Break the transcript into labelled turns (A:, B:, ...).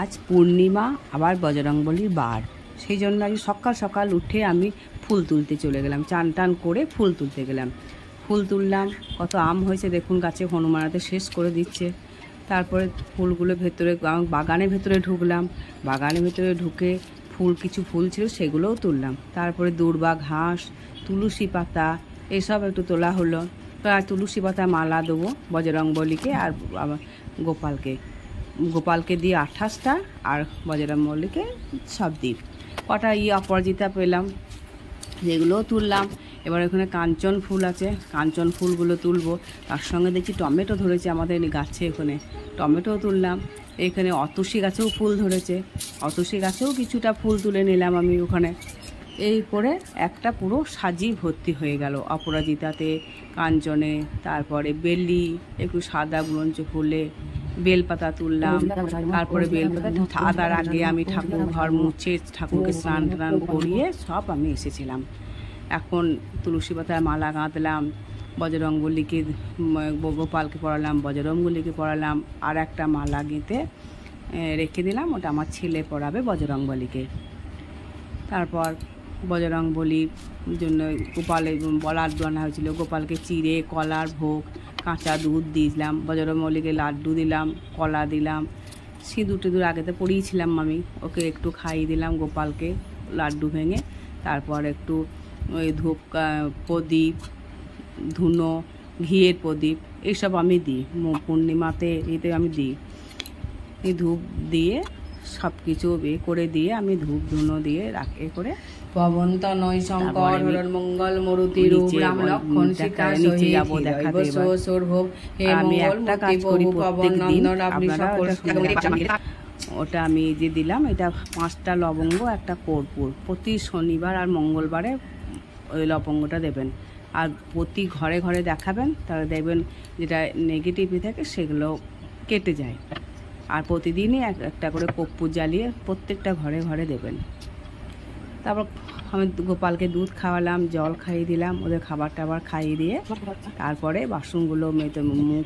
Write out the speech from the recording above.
A: আজ পূর্ণিমা আবার বজরংবলীর বার, সেই জন্য আজ সকাল সকাল উঠে আমি ফুল তুলতে চলে গেলাম। চান টান করে ফুল তুলতে গেলাম। ফুল তুললাম, কত আম হয়েছে দেখুন গাছে, হনুমানাতে শেষ করে দিচ্ছে। তারপরে ফুলগুলো ভেতরে বাগানের ভেতরে ঢুকলাম। বাগানের ভেতরে ঢুকে কিছু ফুল ছিল সেগুলোও তুললাম। তারপরে দূর্বা ঘাস, তুলসী পাতা এসব একটু তোলা হলো। আর তুলসী পাতা মালা দেবো বজরংবলীকে আর গোপালকে দিই 28টা, আর বজরংবলীকে সব দিই। কটা অপরাজিতা পেলাম, যেগুলোও তুললাম। এবার এখানে কাঞ্চন ফুল আছে, কাঞ্চন ফুলগুলো তুলবো। তার সঙ্গে দেখছি টমেটো ধরেছে আমাদের গাছে, এখানে টমেটোও তুললাম। এখানে অতসী গাছেও ফুল ধরেছে, অতসী গাছেও কিছুটা ফুল তুলে নিলাম আমি ওখানে। এই করে একটা পুরো সাজি ভর্তি হয়ে গেল অপরাজিতাতে, কাঞ্চনে, তারপরে বেলি, একটু সাদা গুলঞ্চ ফুলে বেলপাতা তুললাম। তারপরে বেলপাতা আদার আগে আমি ঠাকুর ঘর মুছে ঠাকুরকে স্নান টান করিয়ে সব আমি এসেছিলাম। এখন তুলসী পাতায় মালা গাঁথলাম, বজরংবলীকে গোপালকে পরালাম, বজরংবলীকে পরালাম। আর একটা মালা গেঁথে রেখে দিলাম, ওটা আমার ছেলে পরাবে বজরংবলীকে। তারপর বজরংবলীর জন্য গোপালের লাড্ডু আনা হয়েছিল, গোপালকে চিড়ে কলার ভোগ, কাঁচা দুধ দিলাম, বজরংবলীকে লাড্ডু দিলাম, কলা দিলাম। সিঁদুর টিঁদুর আগে তো পরিয়েছিলাম আমি, ওকে একটু খাইয়ে দিলাম গোপালকে লাড্ডু ভেঙে। তারপর একটু ওই ধূপ প্রদীপ, ধুনো, ঘিয়ের প্রদীপ এইসব আমি দিই পূর্ণিমাতে, এতে আমি দিই। এই ধূপ দিয়ে সব কিছু করে দিয়ে আমি ধূপ ধুনো দিয়ে রাখে করে
B: পবন তনয় শঙ্কর হরণ মঙ্গল মরুতি রূপ রাম লক্ষণ সীতা সহিত যাব দেখাতে।
A: আমি একটা কাজ করি প্রত্যেকদিন, ওটা আমি যে দিলাম, এটা 5টা লবঙ্গ, একটা কর্পূর। প্রতি শনিবার আর মঙ্গলবারে ওই লবঙ্গটা দেবেন, আর প্রতি ঘরে ঘরে দেখাবেন, তাহলে দেখবেন যেটা নেগেটিভই থাকে সেগুলো কেটে যায়। আর প্রতিদিনই একটা করে কর্পূর জ্বালিয়ে প্রত্যেকটা ঘরে ঘরে দেবেন। তারপর আমি গোপালকে দুধ খাওয়ালাম, জল খাইয়ে দিলাম, ওদের খাবার টাবার খাইয়ে দিয়ে তারপরে বাসনগুলো মুখ